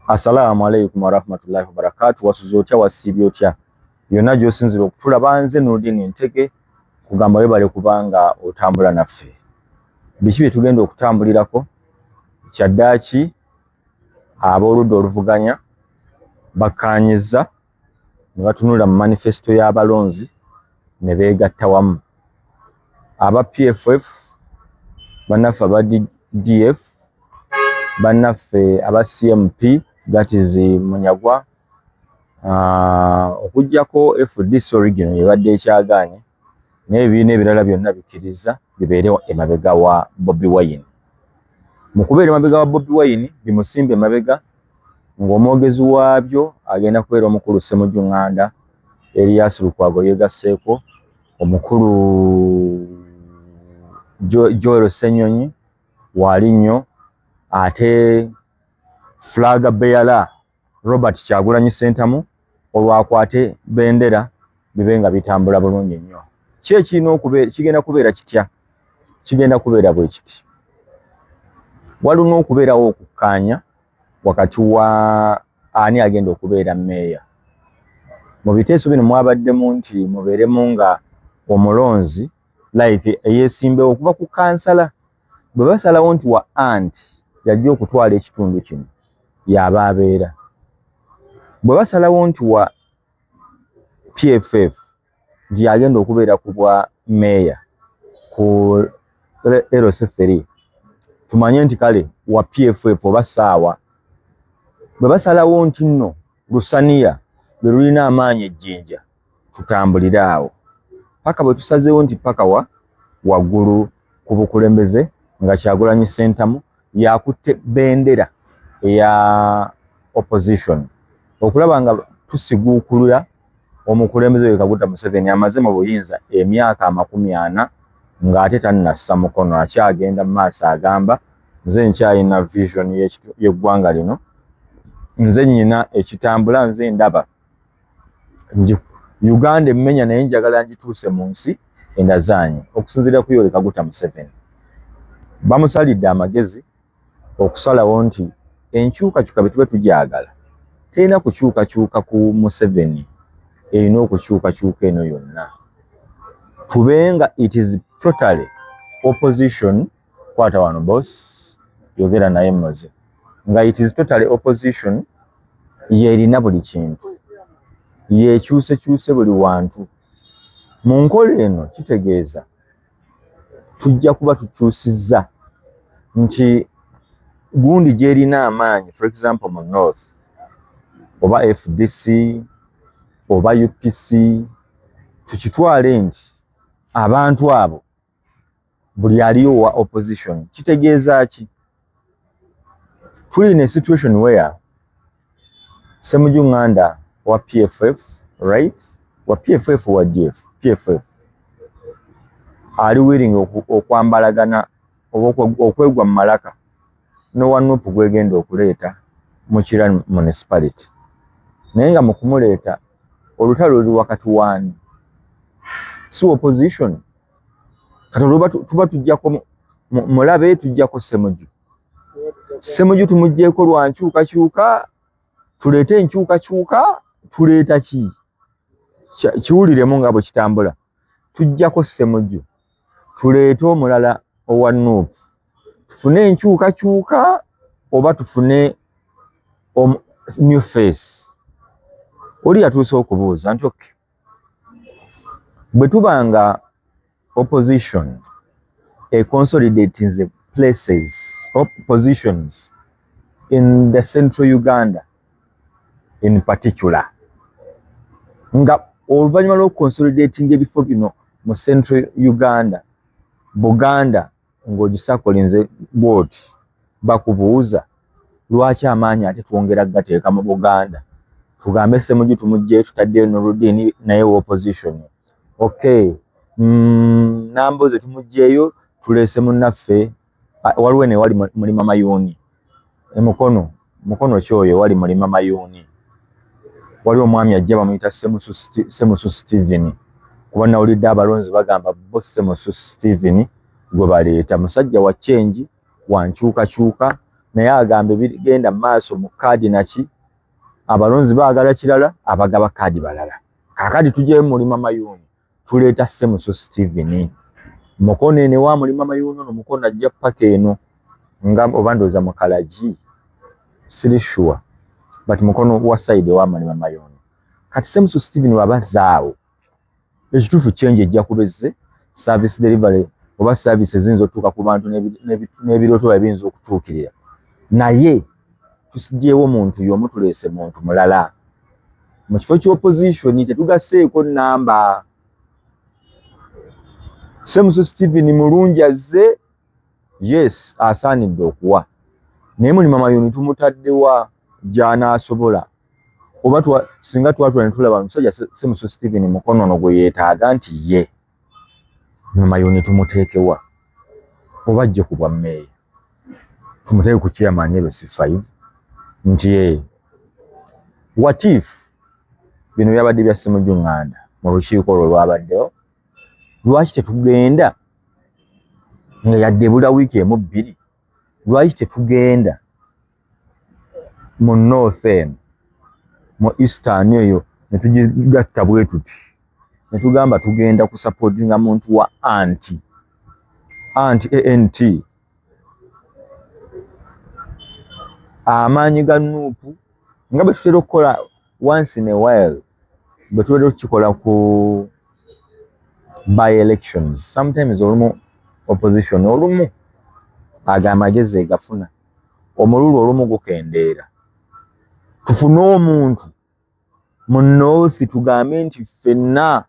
Assalamu alaikum warahmatullahi wabarakatuh. Wasuzotya wasibyotya byonna gy'osinzira okutulaba nze Nurdin Ntege kugamba webale kubanga otambula naffe. Biki bye tugenda okutambulirako? Kyaddaaki ab'oludda oluvuganya bakkaanyiza ne batunula mu manifesto y'abalonzi ne beegatta wamu. Aba PFF, bannaffe aba DF, bannaffe aba CMP, that is Munyagwa, okujjako FDC original yebadde ekyagaanye n'ebibiina ebirala byonna bikkiriza bibeere emabega wa Bobi Wine. Mu kubeera emabega wa Bobi Wine bimusimba emabega ng'omwogezi waabyo agenda kubeera omukulu Ssemujju Nganda, Erias Lukwago yegasseeko, omukulu Joel Ssenyonyi Waalinnyo, ate flag bearer Robert Kyagulanyi Ssentamu olwakwate bendera bibe nga bitambula bulungi nnyo. Ki ekirina okubeera kigenda kubeera kitya? Kigenda kubeera bwe kiti. Walina okubeerawo okukkaanya wakati wa ani agenda okubeera mmeeya. Mu biteeso bino mwabaddemu nti mubeeremu nga omulonzi like eyeesimbewo okuva ku kansala bwe basalawo nti wa anti yajja okutwala ekitundu kino y'aba abeera. Bwe basalawo nti wa PFF nti agenda okubeera ku bwa meeya ku LC3, tumanye nti kale wa PFF oba saawa. Bwe basalawo nti nno Lusaniya lwe lulina amaanyi ejjinja, tutambulire awo paka bwe tusazeewo nti paka waggulu ku bukulembeze nga Kyagulanyi Ssentamu yakutte bendera eya opposition okulaba nga tusiguukulula omukulembeze we Kaguta Museveni amaze mu buyinza emyaka 40 ng'ate tannassa mukono, akyagenda mu maaso agamba nze nkyalina vision y'eggwanga lino, nze nnyina ekitambula, nze ndaba Uganda emmenya naye njagala ngituuse mu nsi endazaanye. Okusinziira ku Yoweri Kaguta Museveni bamusalidde amagezi okusalawo nti enkyukakyuka bwe tuba tugyagala terina kukyukakyuka ku Museveni, erina okukyukakyuka eno yonna kubenga it is totally opposition. Kwata wano boss yogera naye mmoze nga it is totally opposition yerina buli kintu, yekyuse buli wantu. Mu nkola eno kitegeeza tujja kuba tukyusizza nti gundi gyerina amaanyi, for example mu North oba FDC oba UPC, tukitwale nti abantu abo buli aliyo wa opposition. Kitegeeza ki? Tuli in a situation where Ssemujju Nganda wa PFF, right? Wa PFF wa DF, PFF ali willing okwambalagana okwegwa mu malaka no Nuupu gwegenda okuleeta mu Kirani municipality, naye nga mu kumuleeta olutalo luli wakati waani, si opposition. Kati tuba tujjako mulabe, tujjako Ssemujju tumugjeeko lwa nkyukakyuka, tuleete enkyukakyuka, tuleeta ki? Kiwuliremu nga bwe kitambula. Tujjako Ssemujju, tuleete omulala owa Nuupu, tufune enkyukakyuka oba tufune new face. Oli yatuuse okubuuza nti okay, bwe tubanga opposition consolidating the places of positions in the central Uganda in particular, nga oluvannyuma lw'okukonsolidating ebifo bino mu central Uganda, Buganda ng'ogisakolinze bwoti, bakubuuza lwaki amaanyi ate twongera gateeka mu Buganda? Tugambe Ssemujju tumugjeyo, tutaddeyo Nurdin naye wa opposition. Okay, Namboze tumugjeyo, tuleese munnaffe waliwo ne wali Mulima Mayuuni mukono kyoyo wali Mulima Mayuuni, waliwo omwami ajja bamuyita Ssemusu Stephen, kuba nawulidde abalonzi bagamba bo Ssemusu Stephen gwe baleeta, musajja wa change, wa nkyukakyuka, naye agambe bigenda maaso mu kaadi naki abalonzi baagala kirala abagaba kaadi balala. Kakati tujye Mulima Mayuuni tuleeta Ssemuso Stephen Mukono ne wa Mulima Mayuuni no Mukono ajja paka eno nga oba ndooza mu Kalagi siri sure but Mukono wa side wa Mulima Mayuuni. Kati Ssemuso Stephen wabazaawo ekituufu change ejja kubezze service delivery oba services zinzo tuka ku bantu n'ebirooto ebiyinza okutuukirira naye tusijeewo muntu y'omu tuleese muntu mulala mu kifo ky'opposition tetugaseeko namba. Ssemuso Stephen mulungi azze yes asaanidde okuwa naye Mulima Mayuuni tumutaddewa gy'anaasobola oba singa twatula ne tulaba omusajja Ssemuso Stephen Mukono ono gwe yeetaaga nti ye Mulima Mayuuni tumuteekewa oba ajje ku bwa mmeeya tumuteeke ku chairman LC5 nti what if bino byabadde bya Ssemujju Nganda mu lukiiko olwo lwabaddewo lwaki tetugenda nga yadde bula wiiki emu bbiri lwaki tetugenda mu North End mu Eastern eyo ne tugigatta bwe tuti ne tugamba tugenda ku supportinga muntu wa anti ANT amaanyi ga Nuupu nga bwe tutera okukola once in a while bwe tuwera okukikola ku by elections sometimes olumu opposition olumu aga amagezi gafuna omululu olumu gukendeera tufune omuntu mu North tugambe nti ffenna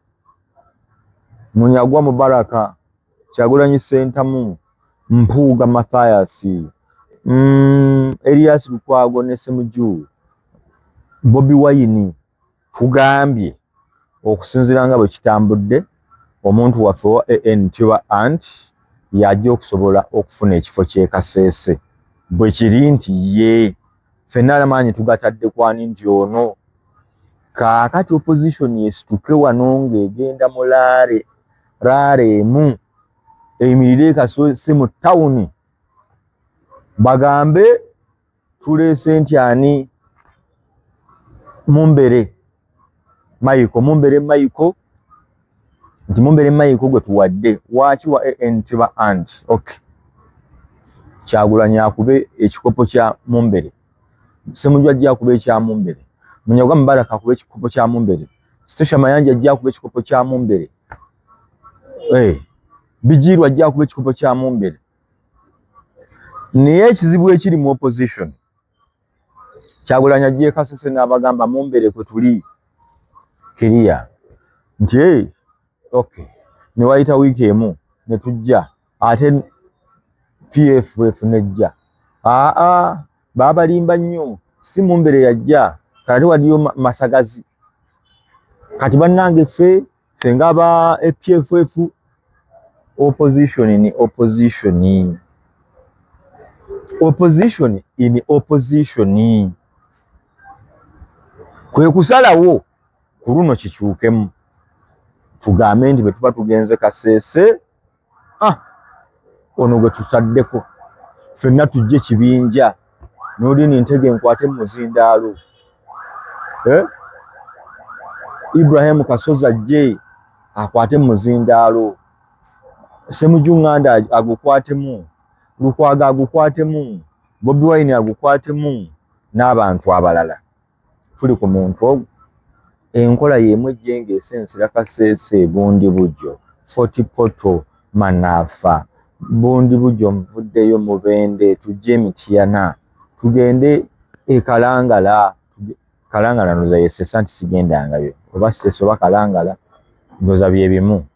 Munyagwa Mubaraka Kyagulanyi Ssentamu Mpuuga Mathias Elias Lukwago ne Ssemujju Bobi Wine tugambye okusinziira nga bwe kitambudde omuntu waffe wa ANT wa ANT yajja okusobola okufuna ekifo ky'e Kasese bwe kiri nti ye ffenna amaanyi tugatadde kwani nti ono kaakati opposition yesituke wano ng'egenda mu laare emu eyimirire e Kasese mu tawuni bagambe tuleese nti ani Mumbere Michael nti Mumbere Michael gwe tuwadde waaki wa ANT ba ANT okay Kyagulanyi akube ekikopo kya Mumbere Ssemujju ajja akube ekya Mumbere Munyagwa Mubaraka akube ekikopo kya Mumbere Stesha Mayanja ajja akube ekikopo kya Mumbere Bijiru ajja akube ekikopo kya Mumbere naye ekizibu ekiri mu opposition Kyagulanyi ajja Kasese n'abagamba Mumbere kwe tuli kiriya nti okay ne wayita wiiki emu ne tujja ate PFF nejja baabalimba nnyo si Mumbere yajja kati waliyo Masagazi kati bannange ffe nga ba PFF opposition in opposition kwe kusalawo ku luno kikyukemu tugambe nti bwe tuba tugenze Kasese ono gwe tutaddeko ffenna tujje kibinja n'olini ntege nkwate mu muzindaalo Ibrahim Kasozi ajje akwate mu muzindaalo Ssemujju Nganda agukwatemu Lukwago agukwatemu Bobi Wine agukwatemu n'abantu abalala tuli ku muntu ogwo enkola y'emu ejje ng'esensera Kasese Bundi Bujjo Fort Portal Manafa Bundi Bujjo Nvuddeyo Mubende tujje Mityana tugende e Kalangala ndoza yesesa nti sigendangayo oba Sese oba Kalangala ndoza bye bimu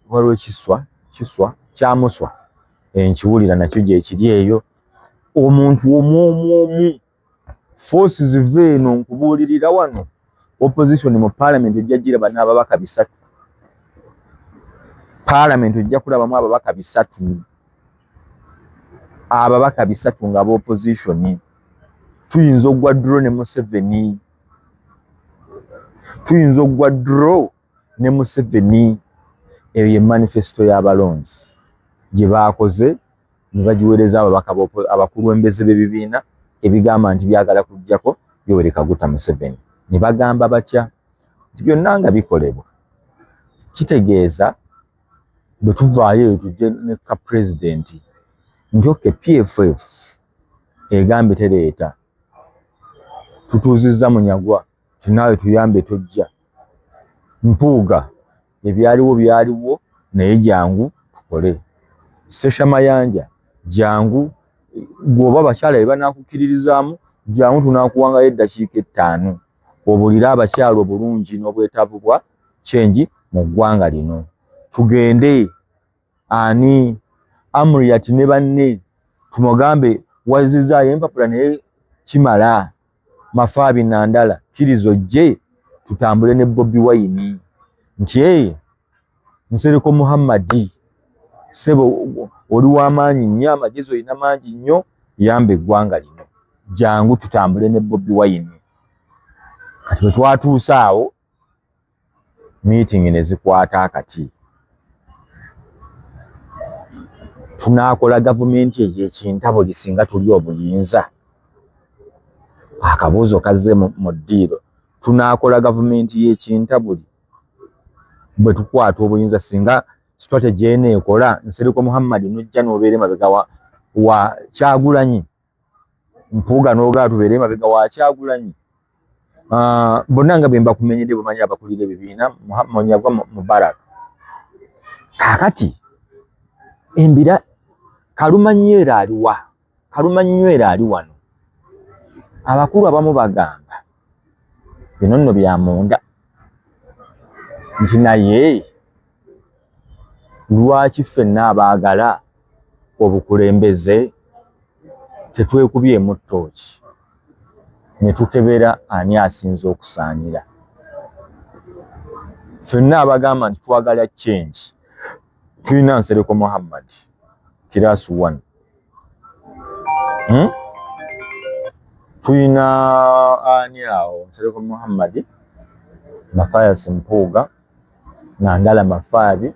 waliwo Kiswa Kyamuswa enkiwulira nakyo gye kiri eyo omuntu omu forces zive eno nkubuulirira wano opposition mu parliament ejja giraba n'ababaka 3 parliament ejja kulabamu ababaka 3 nga opposition tuyinza ogwa draw ne Museveni eyo ye manifesto y'abalonzi gye baakoze ne bagiweereza ababaka abakulembeze b'ebibiina ebigamba nti byagala kujjako Yoweri Kaguta Museveni. Ne bagamba batya nti byonna nga bikolebwa kitegeeza bwe tuvaayo tujje ne ka pulezidenti nti oke PFF egambye tereeta tutuuzizza Munyagwa tinaawe tuyambe tojja Mpuuga byaliwo naye jangu tukole Sitesha Mayanja jangu gwoba abakyala banakukkiririzaamu jangu tunaakuwangayo eddakiika 5 obulira abakyala obulungi n'obwetaavu bwa change mu ggwanga lino tugende ani Amuriat ne banne tumugambe wazizaayo empapula naye kimala Mafaabi Nandala kirizo je tutambule ne Bobi Wine nti Nsereko Muhammadi sebo oli w'amaanyi nnyo amagezi olina mangi nnyo yambe eggwanga lino jangu tutambule ne Bobi Wine kati bwe twatuuse awo meeting ne zikwata akati tunaakola gavumenti ekintabuli singa tuli obuyinza akabuuzo kazze mu ddiiro tunaakola gavumenti y'ekintabuli bwe tukwata obuyinza singa strategy ene ekola Nsereko Muhammad nojja n'obeere mabega wa Kyagulanyi Mpuuga n'ogaa tubeere mabega wa Kyagulanyi bonna nga bwe mbakumenyedde bumanyi abakulira ebibiina Munyagwa Mubarak kakati embira Kalumanywera ali wano abakulu abamu bagamba bino nno bya munda nti naye lwaki ffenna abaagala obukulembeze tetwekubyemu ttooki ne tukebera ani asinze okusaanira ffenna abagamba nti twagala change tulina Nsereko Muhammad Kirasu 1 tulina ani awo Nsereko Muhammad Mathias Mpuuga Nandala Mafaabi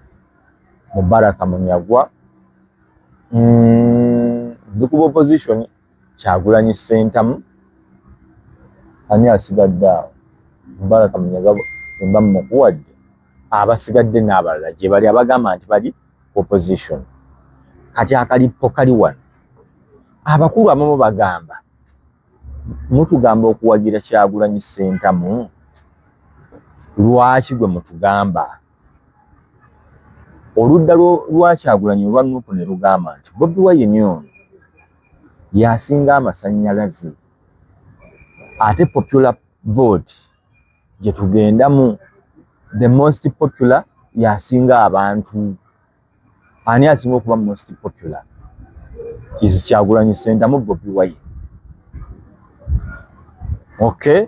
Mubaraka Munyagwa ndikuba opposition Kyagulanyi Ssentamu ani asigadde awo Mubaraka Munyagwa mba mukuwadde abasigadde n'abalala gye bali abagamba nti bali opposition kati akalipo kali wano abakulu abamu bagamba mutugamba okuwagira Kyagulanyi Ssentamu lwaki gwe mutugamba oludda lwa Kyagulanyi olwa Nuupu ne lugamba nti Bobi Wine ono yasinga amasannyalaze ate popular vote gye tugendamu the most popular yasinga abantu ani asinga okuba most popular is Kyagulanyi Ssentamu Bobi Wine okay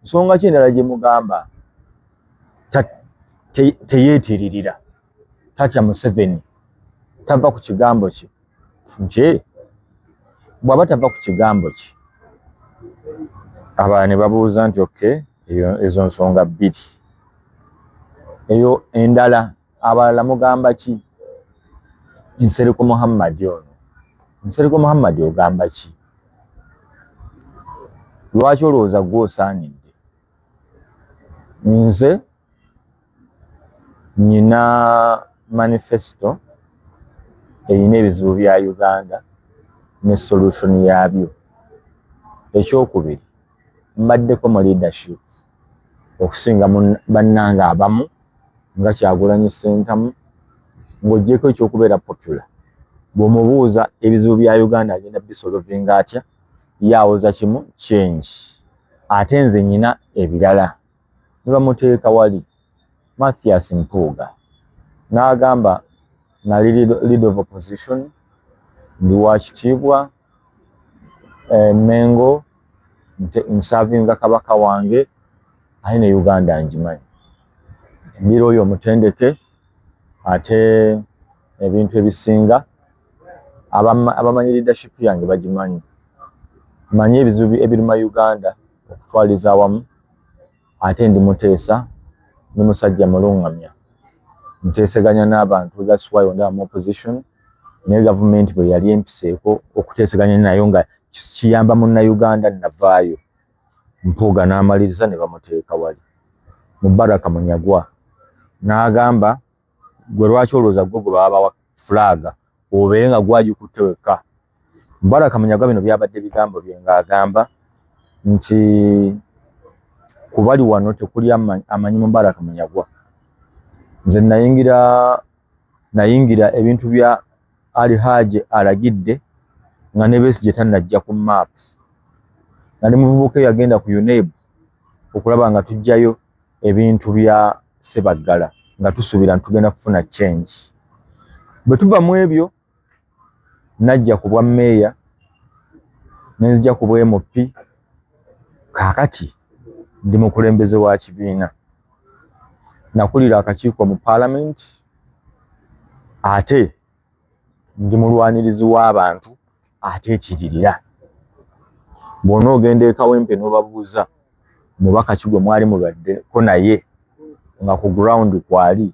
nsonga ki endala gye mugamba teyeetiririra tatya Museveni tava ku kigambo ki nti bw'aba tava ku kigambo ki abalala ne babuuza nti okay ezo nsonga bbiri eyo endala abalala mugamba ki Nsereko Muhammad ono Nsereko Muhammad ogamba ki lwaki olowooza gw'osaanidde nze nina manifesto erina ebizibu bya Uganda ne solution yabyo ekyokubiri mbaddeko mu leadership okusinga bannanga abamu nga Kyagulanyi Ssentamu ng'oggyeko ekyokubeera popular bw'omubuuza ebizibu bya Uganda agenda bisolovinga atya yawoza kimu change ate nze nyina ebirala ne bamuteeka wali Mathias Mpuuga n'agamba nali leader of opposition ndi wa kitiibwa Mengo nsavinga kabaka wange ayi ne Uganda njimanyi mbira oyo omutendeke ate ebintu ebisinga abamanyi leadership yange bagimanyi manyi ebizibu ebiruma Uganda okutwaliza awamu ate ndi muteesa n'omusajja mulungamya nteeseganya n'abantu that's why on the opposition ne government bwe yali empiseeko okuteeseganya nayo nga kiyamba munnayuganda navaayo Mpuuga n'amaliriza ne bamuteeka wali. Mubaraka Munyagwa n'agamba gwe lwaki olowooza gwe baba fulaga obeere nga gwagikuteeka. Mubaraka Munyagwa bino byabadde bigambo bye ng'agamba nti kubali wano tekuli amanyi Mubaraka Munyagwa. Nze nayingira ebintu bya Ali Haji alagidde nga ne Besigye tannajja ku map. Nali muvubuka yagenda ku UNEB okulaba nga tujjayo ebintu bya Sebaggala nga tusuubira tugenda kufuna change. Bwe tuva mu ebyo najja ku bwa meeya nenzija ku bwa MP. Kaakati ndi mukulembeze wa kibiina nakulira akakiiko mu Parliament ate ndi mulwanirizi w'abantu ate ekiririra. Bw'ona ogenda e Kawempe n'obabuuza mubaka ki gwe mwali mulwaddeko naye nga ku ground kwali,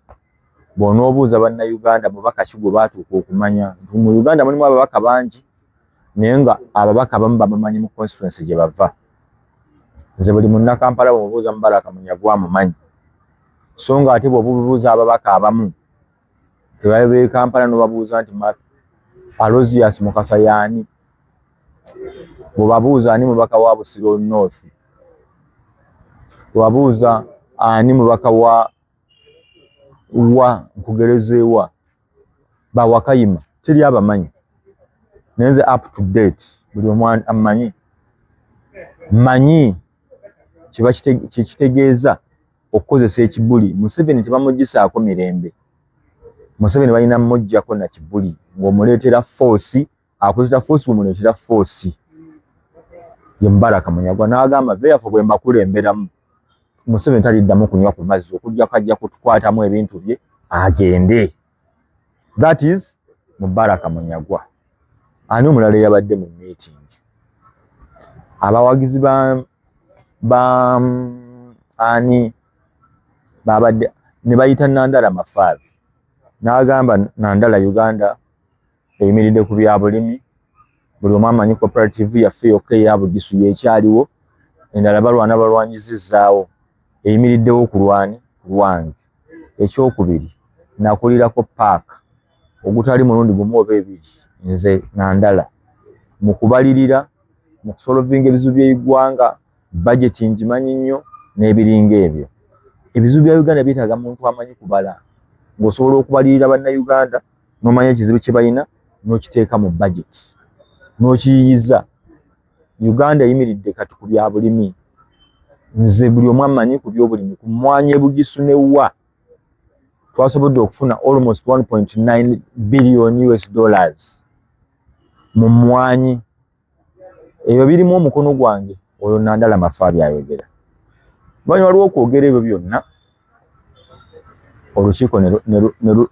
bw'ona obuuza bannayuganda mubaka ki gwe baatuuka okumanya nti mu Uganda mulimu ababaka bangi naye nga ababaka abamu bamumanyi mu constituency gye bava. Nze buli munnakampala bw'omubuuza Mubaraka Munyagwa amumanyi, so nga ate bw'obuuza ababaka abamu tebabe Kampala n'obabuuza nti Aloysius Mukasa y'ani, bw'obabuuza ani mubaka wa Busiro North, bw'obabuuza ani mubaka wa Nkugerezeewa Bawakayima teri abamanyi. Nenze up to date buli omu amanyi. Manyi kiba kitegeeza okukozesa ekibuli. Museveni tebamugisaako mirembe. Museveni balina mmuggyako na kibuli ng'omuleetera force, akozesa force bw'omuleetera force. Ye Mubaraka Munyagwa n'agamba therefore bwe mbakulemberamu Museveni taliddamu kunywa ku mazzi okujjako ajja kutukwatamu ebintu bye agende. That is Mubaraka Munyagwa. Ani omulala eyabadde mu meeting? Abawagizi ani babadde ne bayita Nandala Mafaabi. N'agamba Nandala Uganda eyimiridde ku bya bulimi, buli omu amanyi cooperative yaffe yokka eya Bugisu yekyaliwo, endala balwanyizizaawo, eyimiriddewo ku lwange. Ekyokubiri nakulirako paaka ogutali mulundi gumu oba ebiri nze Nandala mu kubalirira mu kusolvinga ebizibu by'eggwanga, budget ngimanyi nnyo n'ebiringa ebyo. Ebizibu bya Uganda byetaaga muntu amanyi kubala, ng'osobola okubalirira bannayuganda n'omanya ekizibu kye balina n'okiteeka mu budget n'okiyiyiza. Uganda eyimiridde kati ku bya bulimi. Nze buli omu amanyi ku by'obulimi ku mmwanyi e Bugisu ne wa twasobodde okufuna almost 1.9 billion US dollars mu mmwanyi. Ebyo birimu omukono gwange, oyo Nandala Mafaabi ayogera. Banyi waliwo okwogera ebyo byonna olukiiko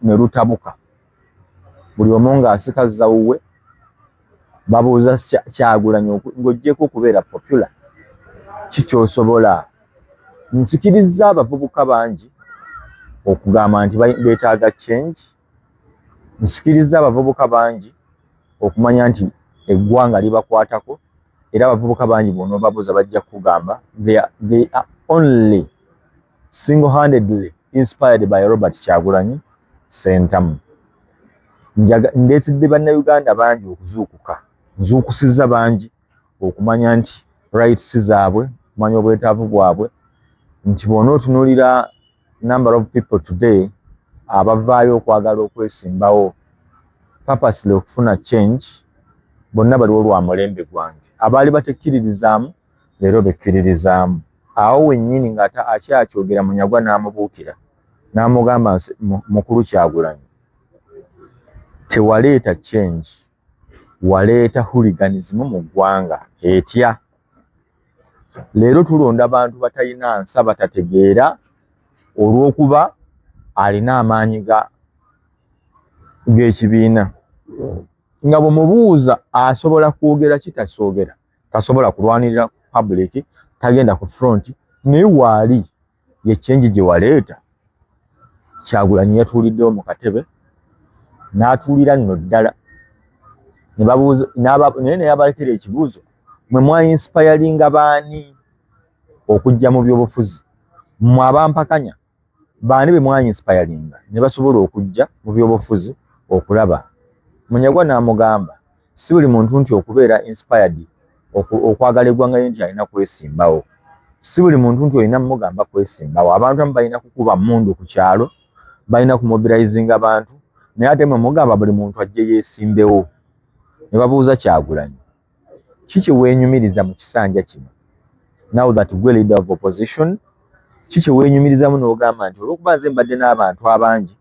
ne lutabuka, buli omu ng'asikaza wuwe, babuuza Kyagulanyi ng'oggyeko okubeera popular kikyosobola. Nsikiriza abavubuka bangi okugamba nti beetaaga change. Nsikiriza abavubuka bangi okumanya nti eggwanga libakwatako, era abavubuka bangi bw'onoobabuuza bajja kugamba they are only single-handedly inspired by Robert Kyagulanyi Ssentamu. Ndeetedde bannayuganda bangi okuzuukuka, nzuukusizza bangi okumanya nti rights zaabwe, okumanya obwetaavu bwabwe, nti bw'onootunuulira number of people today abavaayo okwagala okwesimbawo purposely okufuna change, bonna baliwo lwa mulembe gwange. Abaali batekkiririzaamu leero bekkiririzaamu. Awo wennyini nga akyakyogera Munyagwa n'amubuukira n'amugamba mukulu Kyagulanyi, tewaleeta change, waleeta hooliganism mu ggwanga etya. Leero tulonda abantu batalina nsa, batategeera, olw'okuba alina amaanyi g'ekibiina. Nga bw'omubuuza asobola kwogera kitasoogera, tasobola kulwanirira public, tagenda ku front, naye waali ye change gye waleeta. Kyagulanyi yatuuliddewo mu katebe n'atuulira nno ddala ne babuuza naye yabalekera ekibuuzo mwe mwa inspiring baani okujja mu byobufuzi mmwe abampakanya baani be mwa inspiring ne basobola okujja mu byobufuzi okulaba. Munyagwa n'amugamba si buli muntu nti okubeera inspired okwagala eggwanga nti alina kwesimbawo, si buli muntu nti olina mugamba kwesimbawo. Abantu abamu balina kukuba mmundu ku kyalo, balina kumobilizing abantu, naye ate mwe mugamba buli muntu ajje yeesimbewo. Ne babuuza Kyagulanyi, kiki weenyumiriza mu kisanja kino? Now that gwe leader of opposition, kiki weenyumirizamu n'ogamba nti olw'okuba nze mbadde n'abantu abangi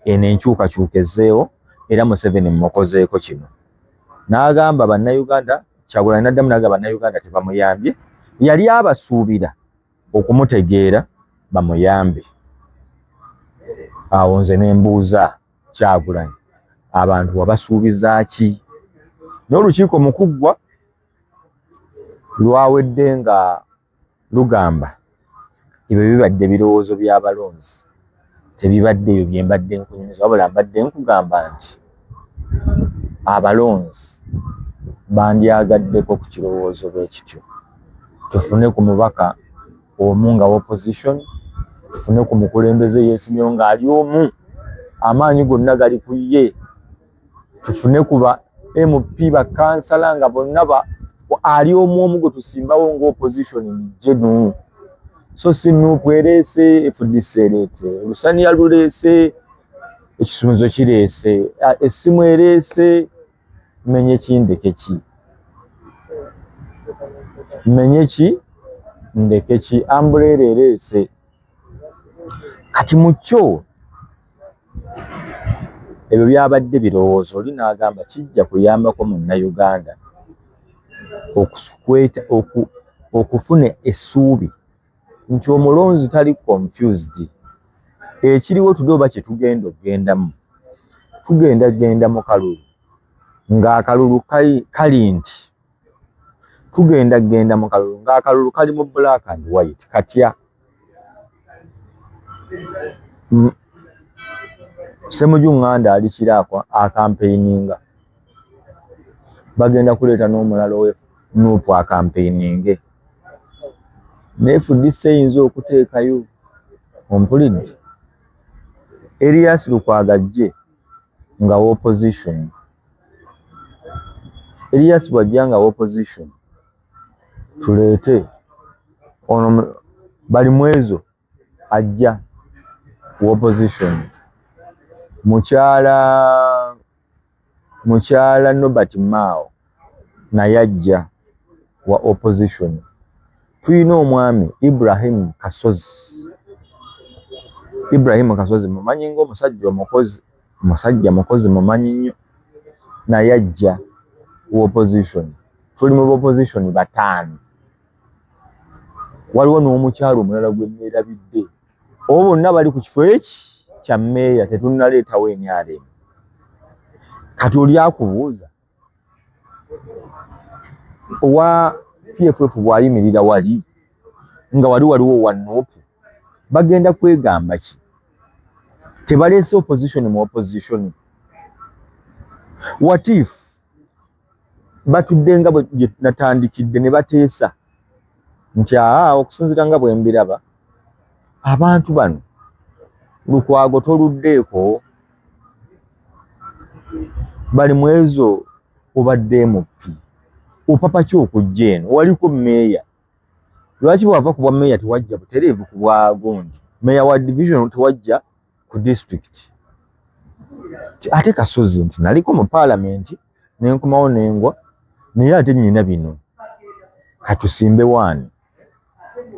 eno enkyukakyuka ezzeewo era Museveni mmukozeeko kino? N'agamba bannayuganda, Kyagulanyi n'addamu n'agamba bannayuganda tebamuyambye, yali abasuubira okumutegeera bamuyambe. Awo nze ne mbuuza Kyagulanyi, abantu wabasuubiza ki? N'olukiiko mu kuggwa lwawedde nga lugamba ebyo bibadde birowoozo by'abalonzi, tebibadde ebyo bye mbadde nkunyumiza, wabula mbadde nkugamba nti abalonzi bandyagaddeko ku kirowoozo bwe kityo. Tufune ku mubaka omu nga opposition, tufune ku mukulembeze yeesimyewo ng'ali omu, amaanyi gonna gali ku ye, tufune ku ba MP bakansala nga bonna ali omu gwe tusimbawo ng'opposition jenu. So si Nuupu ereese, FDC ereete, Lusania luleese, ekisumuluzo kireese, essimu ereese, menye ki ndeke ki? Menye ki ndeke ki? Umbrella ereese. Kati mu kyo ebyo byabadde birowoozo, oli n'agamba kijja kuyambako munnayuganda okufuna essuubi nti omulonzi tali confused. Ekiriwo tudoba kye tugenda okgendamu, tugenda mu kalulu ng'akalulu kali nti genda mu kalulu ng'akalulu kali mu black and white. Katya Ssemujju ali kiraakwa akampeininga, bagenda kuleeta n'omulala we Nuupu akampeininge, ne FDC eyinza okuteekayo ompulidde Erias Lukwago ajje nga opposition. Erias bw'ajja nga opposition tuleete ono bali mwezo ajja opposition. Mukyala Nobert Mao naye ajja wa opposition. Tuyina omwami Ibrahim Kasozi mumanyi ng'omusajja omukozi, musajja mukozi mumanyi nnyo, naye ajja wa opposition. Tuli mu opposition bataano. Waliwo n'omukyalo omulala gwe neerabidde. Obo bonna bali ku kifo eki kya mmeeya, tetunnaleetawo NRM. Kati oli akubuuza owa TFF bw'ayimirira wali nga waliwo wa Nuupu, bagenda kwegamba ki? Tebaleese opposition mu opposition. What if batudde nga bwe natandikidde ne bateesa nti okusinziira nga bwe mbiraba abantu bano Lukwago toluddeeko, bali mwezo obadde MP, opapa ki okujja eno? Waliko mmeeya, lwaki bwava ku bwa mmeeya tewajja butereevu ku bwa gundi? Mmeeya wa division tewajja ku district. Ate Kasozi nti naliko mu parliament nenkomawo nengwa, naye ate nnyina bino, katusimbe wani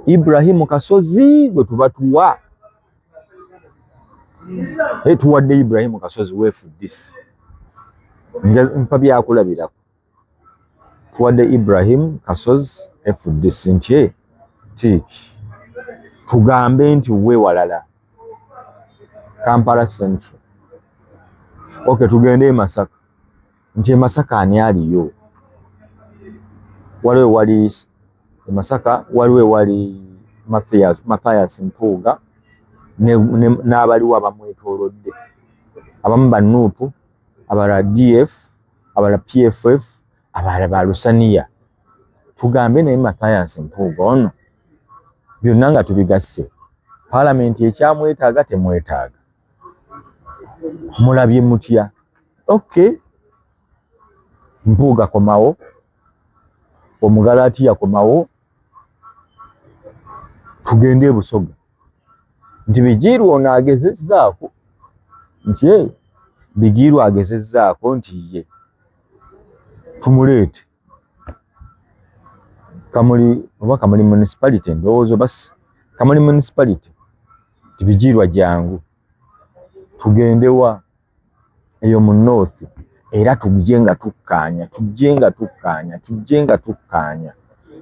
Ibrahim Kasozi gwe tubatuwa. Tuwadde Ibrahim Kasozi weefudisi mpa byakulabirako. Tuwadde Ibrahim Kasozi FDC nti tugambe nti weewalala Kampala Central. Okay, tugende e Masaka nti Masaka ani aliyo? Waliwe wali Masaka, waliwe wali Mathias Mpuuga n'abaliwo abamwetoolodde, abamu ba Nuupu, abalala DF, abala PFF, abala ba Lusania. Tugambe naye Mathias Mpuuga ono byonna nga tubigasse. Parliament ekyamwetaaga temwetaaga. Mulabye mutya? Okay. Mpuuga komawo. Omugalaati yakomawo. Tugende e Busoga. Nti Bigiru ono agezezzaako. Nti Bigiru agezezzaako nti ye. Tumuleete. Kamuli municipality ndowooza basi. Kamuli municipality. Nti Bigiru jangu. Tugendewa eyo mu north. Era tujenga tukkaanya.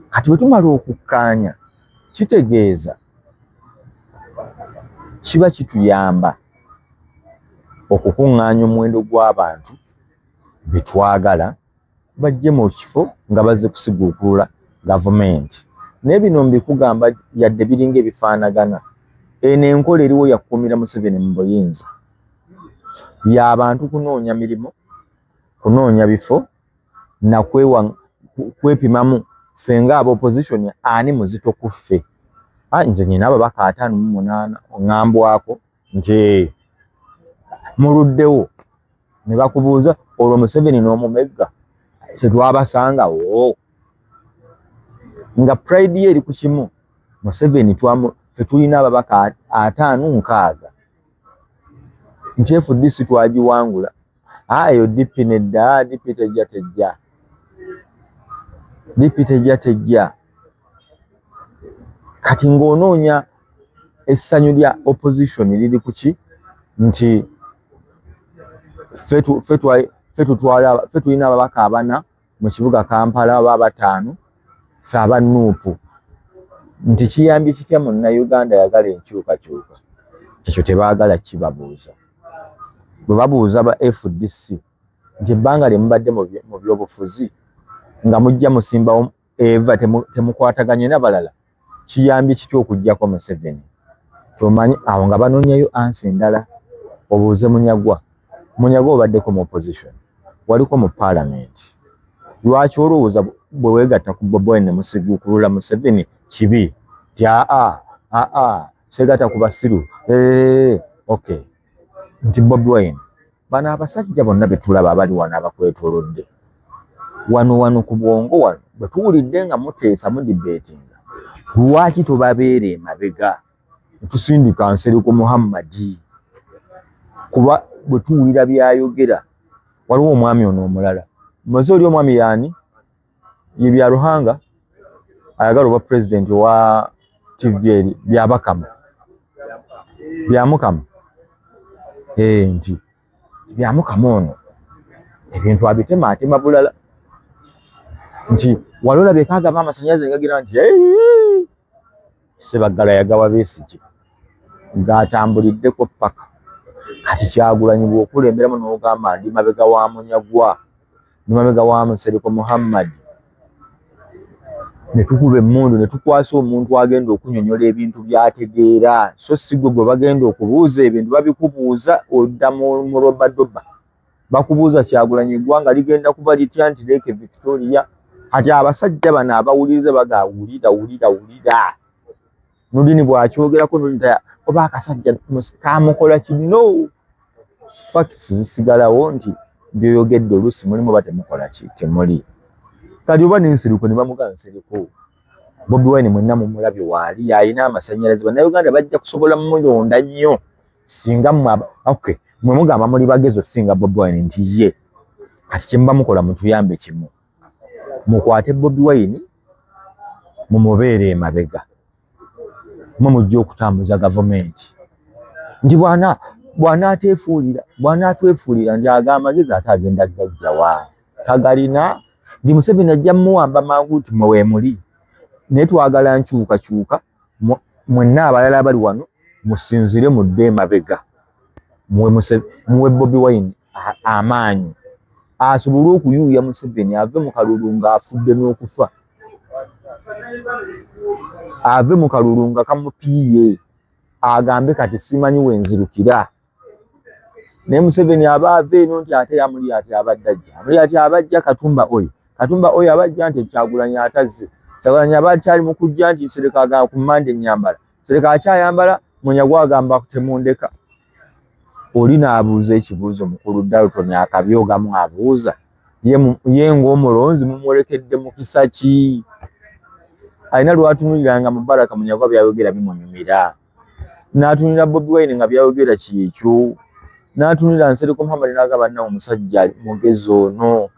Kati bwe tumala okukkaanya kitegeeza kiba kituyamba okukungaanya omuwendo gw'abantu betwagala bajje mu kifo nga bazze kusiguukulula gavumenti. Naye bino mbikugamba yadde biringa ebifaanagana. Eno enkola eriwo yakuumira Museveni mu buyinza. Y'abantu kunoonya mirimu, kunoonya bifo, na kwepimamu fenga aba opposition ani muzito kuffe. Nze nyina ababaka 58 ngambwako nti muluddewo ne bakubuuza olwo Museveni n'omumegga tetwabasangawo. Nga pride ye eri ku kimu. Museveni tetulina ababaka 56 nti FDC twagiwangula. Eyo DP nedda, DP tejja. Kati ng'onoonya essanyu lya opposition liri ku ki? Nti ffe tulina ababaka 4 mu kibuga Kampala aba 5 ffe aba Nuupu. Nti kiyambye kitya Munnayuganda yagala enkyukakyuka? Ekyo tebaagala kibabuuza. Bwe babuuza ba FDC nti ebbanga lye mubadde mu byobufuzi nga mujja musimbawo eva temukwataganye n'abalala, kiyambye kitya okuggyako Museveni? Tomanyi awo nga banoonyayo ansi endala. Obuuze Munyagwa obaddeko mu opposition, waliko mu parliament. Lwaki olowooza bwe weegatta ku Bobi Wine ne musiguukulula Museveni kibi? Ti segatta ku basiru. Okay. Nti Bobi Wine bano abasajja bonna betulaba abali wano abakwetoolodde wano ku bwongo wano bwe tuwulidde nga muteesa mu debatinga, lwaki tobabeere emabega tusindika Nsereko Muhammadi? Kuba bwe tuwulira byayogera, waliwo omwami ono omulala maze oli omwami yaani ye bya Ruhanga ayagala oba president wa TVL byamukama nti byamukama ono ebintu abitema bulala. Nti walola bekagaba amasanyaze ngagira nti Sebaggala yagawa Besigye ng'atambuliddeko paka. Kati Kyagulanyi bw'okulemberamu n'ogamba ndi mabega wa Munyagwa, ndi mabega wa Nsereko Muhammadi, ne tukuba emmundu ne tukwasa omuntu agenda okunyonyola ebintu by'ategeera, so si gwe bagenda okubuuza ebintu babikubuuza odda mu robadoba. Bakubuuza Kyagulanyi eggwanga ligenda kuba litya nti Lake Victoria. Ati abasajja bano abawulirize wulira. Nudini bw'akyogerako nulita oba akasajja kamukola kino. Facts zisigalawo nti byoyogedde oluusi mulimu oba temukola ki? Temuli. Kati oba n'Nsereko ne bamugamba Nsereko, Bobi Wine mwenna mumulabye waali alina amasannyalaze. Bannayuganda bajja kusobola mulonda nnyo singa mwe mugamba muli bagezo singa Bobi Wine nti ye. Kati kye muba mukola mutuyambe kimu. Mukwate Bobi Wine mumubeere emabega. Mujja okutambuza gavumenti. Nti bw'anaatwefuulira nti ag'amagezi ate agenda gajjawa. Tagalina. Ndi Museveni ajja muwamba mangu nti mwe muli. Naye twagala nkyukakyuka. Mwenna abalala abali wano musinzire mudde emabega. Muwe Bobi Wine amaanyi asobole okuyuuya Museveni ave mu kalulu ng'afudde n'okufa. Ave mu kalulu nga kamupiiye agambe kati simanyi wenzirukira. ne Museveni abave eno nti ate yamuli ate abadajja amuli ate abajja Katumba oyo abajja nti Kyagulanyi atazze Kyagulanyi abakyali mu kujja nti Sereka agamba ku Mande nyambala Sereka akyayambala Munyagwa agamba temundeka oli n'abuuza ekibuuzo mukulu Dalton akabyogamu abuuza ye ng'omulonzi mumulekedde mu kisa ki alina lwatunuliranga Mubaraka Munyagwa byayogera bimunyumira n'atunulira Bobi Wine nga byayogera kyekyo n'atunulira Nsereko Muhammad n'agamba nnawe omusajja mugezi ono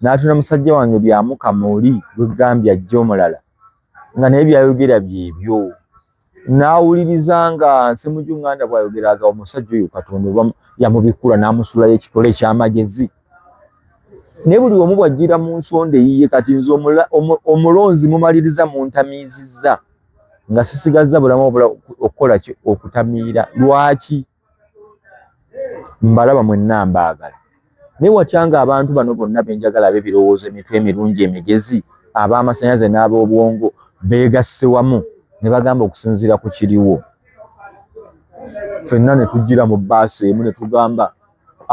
n'atunulira musajja wange byamukama oli gwegambye ajja omulala nga naye byayogera byebyo n'awuliriza nga Ssemujju Nganda bw'ayogeraga omusajja oyo Katonda yamubikula n'amusulayo ekitole eky'amagezi naye buli omu bw'ajjira mu nsonda eyiye kati nze omulonzi mumaliriza muntamiizizza nga sisigazza bulamu obula okukola ki okutamiira lwaki mbalaba mwenna mbaagala naye watyanga abantu bano bonna benjagala b'ebirowoozo emitwe emirungi emigezi ab'amasannyalaze n'ab'obwongo beegasse wamu ne bagamba okusinziira ku kiriwo ffenna ne tujjira mu bbaasi emu ne tugamba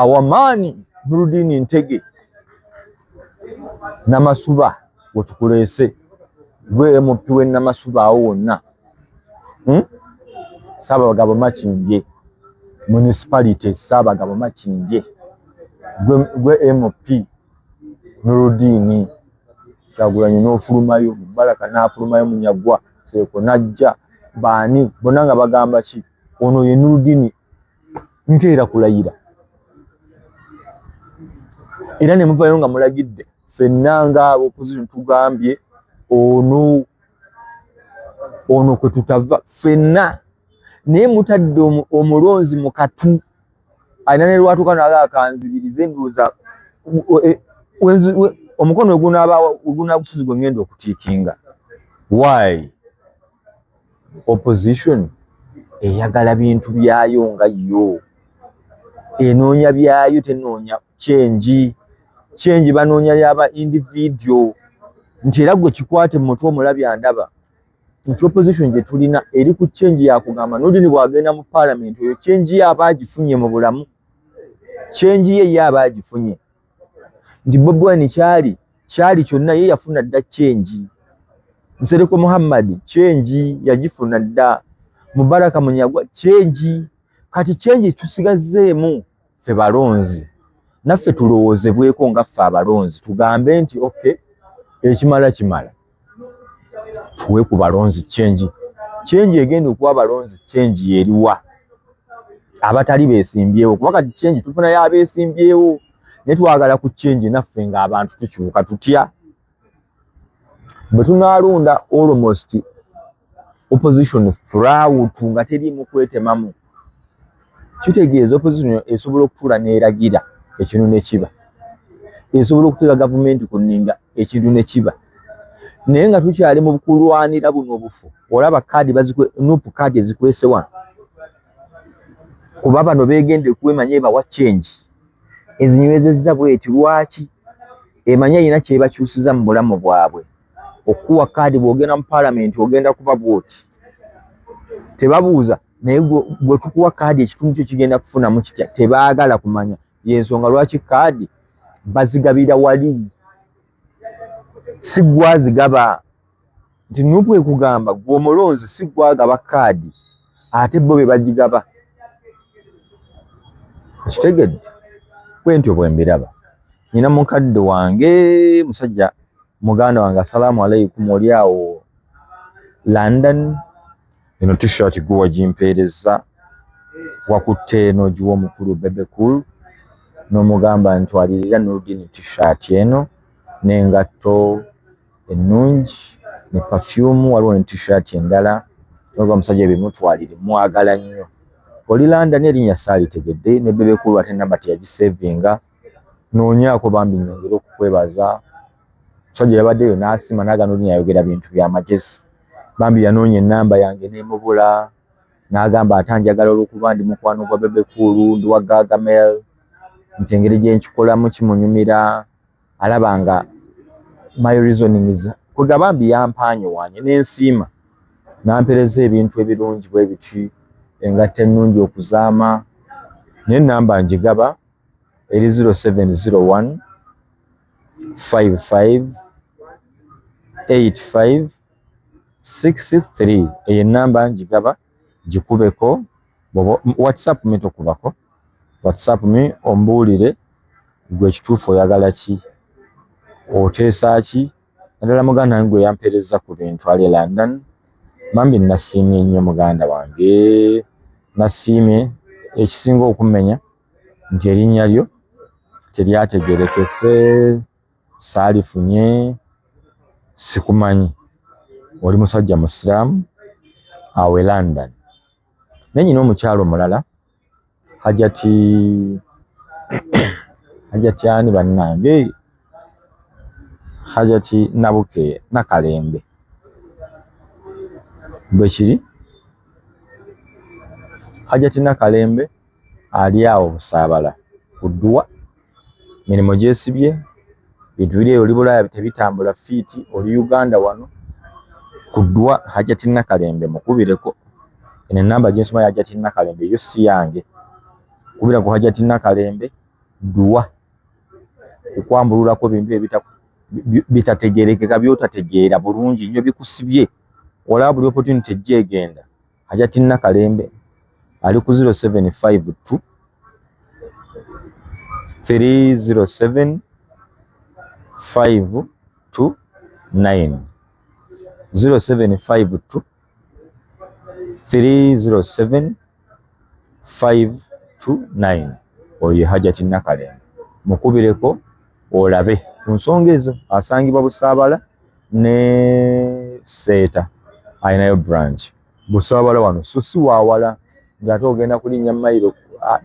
awamaani Nurudini Ntege Namasuba wetukuleese gwe MP we Namasuba awo wonna Ssaabagabo Makinje municipality Ssaabagabo Makinje gwe MP Nurudini Kyagulanyi n'ofulumayo Mubaraka n'afulumayo Munyagwa Seko najja baani bonna nga bagamba ki ono ye Nurudini nkeera kulayira era ne muvayo nga mulagidde ffenna nga opposition tugambye ono kwe tutava ffenna naye mutadde omulonzi mu katu alina ne lwatuuka naga akanzibirize ndowooza omukono ogunaagusozi gwe ngenda okutiikinga why opposition eyagala bintu byayo nga yo enoonya byayo tenoonya change banoonya yaba individual nti era gwe kikwate mu mutwe omulabya ndaba nti opposition gye tulina eri ku change yakugamba Nurudini bw'agenda mu parliament oyo change ye aba agifunye mu bulamu change ye aba agifunye nti Bobi Wine kyali kyonna ye yafuna dda change Nsereko Muhammad change yagifuna dda Mubaraka Munyagwa change kati change tusigazzeemu ffe balonzi naffe tulowoozebweko nga ffe abalonzi tugambe nti okay ekimala kimala tuwe ku balonzi change egenda okuwa abalonzi change yeriwa abatali beesimbyewo kuba kati change tufunayo abeesimbyewo naye twagala ku change naffe ng'abantu tukyuka tutya bwe tunaalonda almost opposition fraud nga teriimu kwetemamu kitegeeza opposition esobola okutuula n'eragira ekintu ne kiba esobola okuteeka gavumenti ku nninga ekintu ne kiba naye nga tukyali mu kulwanira buno obufu olaba kaadi nupu kaadi ezikwese wano kuba bano beegende kwemanya ebawa change ezinywezezza bweti lwaki emanya erina kyebakyusiza mu bulamu bwabwe okuwa kaadi bw'ogenda mu parliament ogenda kuba bwoti tebabuuza naye gwe tukuwa kaadi ekitundu kyo kigenda kufunamu kitya tebaagala kumanya yensonga lwaki kaadi bazigabira wali si gwazigaba nti nupu ekugamba gwe omulonzi si gwagaba kaadi ate bo be bagigaba kitegedde kwentyo bwe mbiraba nina mukadde wange musajja muganda wange assalamu alaikum oli awo London eno t-shirt gwe wagimpeereza wakutte eno giwa omukulu Bebe Cool n'omugamba ntwalirira Nurudini t-shirt eno n'engatto ennungi ne perfume waliwo ne t-shirt endala n'olwa musajja ebimutwalire mwagala nnyo oli London erinnya saalitegedde ne Bebe Cool ate namba teyagisevinga noonyaako bambi nyongera okukwebaza musajja yabaddeyo n'asima n'agamba Nurudini ayogera bintu by'amagezi bambi yanoonya ennamba yange n'emubula n'agamba atanjagala olw'okuba ndi mukwano gwa Bebe Cool ndi wa Gargamel nti engeri gye nkikolamu kimunyumira alaba nga my reasonings kwega bambi yampaanyo wange n'ensiima n'ampereza ebintu ebirungi bwe biti engatta ennungi okuzaama n'ennamba njigaba eri 0701 55 85 63. eyo ennamba njigaba gikubeko. WhatsApp me tokubako, WhatsApp me ombuulire gwe kituufu oyagala ki, oteesa ki. Naddala muganda wange gwe yampeereza ku bintu ali London. Bambi nasiimye nnyo muganda wange, nasiimye. Ekisinga okumenya nti erinnya lyo teryategerekese, saalifunye, sikumanyi. Oli musajja musiraamu awe London. Nenyina omukyalo mulala Hajati ani bannange, Hajati Nabuke Nakalembe. Bwe kiri Hajati Nakalembe ali awo Busaabala Buddwa, mirimu gyesibye, bintu biri oli Bulaaya tebitambula fiiti, oli Uganda wano Kuddwa. Hajati Nakalembe mukubireko. Eno ennamba gye nsoma ya Hajati Nakalembe yo si yange. Kubira ku Hajati Nakalembe Ddwa okwambululako bintu bitategerekeka, byotategeera bulungi nnyo, bikusibye. Olaba buli opportunity ejja egenda. Hajati Nakalembe ali ku 0752 307 529 0752 307 529. oyo Hajati Nakalembe mukubireko olabe ku nsonga ezo. Asangibwa Busaabala ne Seeta, ayinayo branch Busaabala wano, so si waawala ng'ate ogenda kulinnya mayiro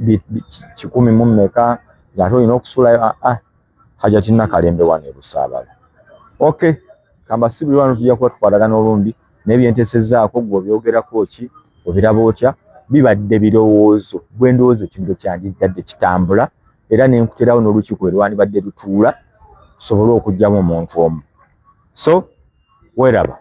100 mu mmeka ng'ate olina okusulayo. Hajati Nakalembe wano e Busaabala. Okay, kamba si buli wano tujja kuba tukwatagana olundi n'ebyenteesezaako gwe obyogerako ki, obiraba otya. Bibadde birowoozo, bwe ndowooza ekintu kyandidde kitambula, era ne nkuterawo n'olukiiko lwe lwandibadde lutuula tusobole okuggyamu omuntu omu. So weeraba.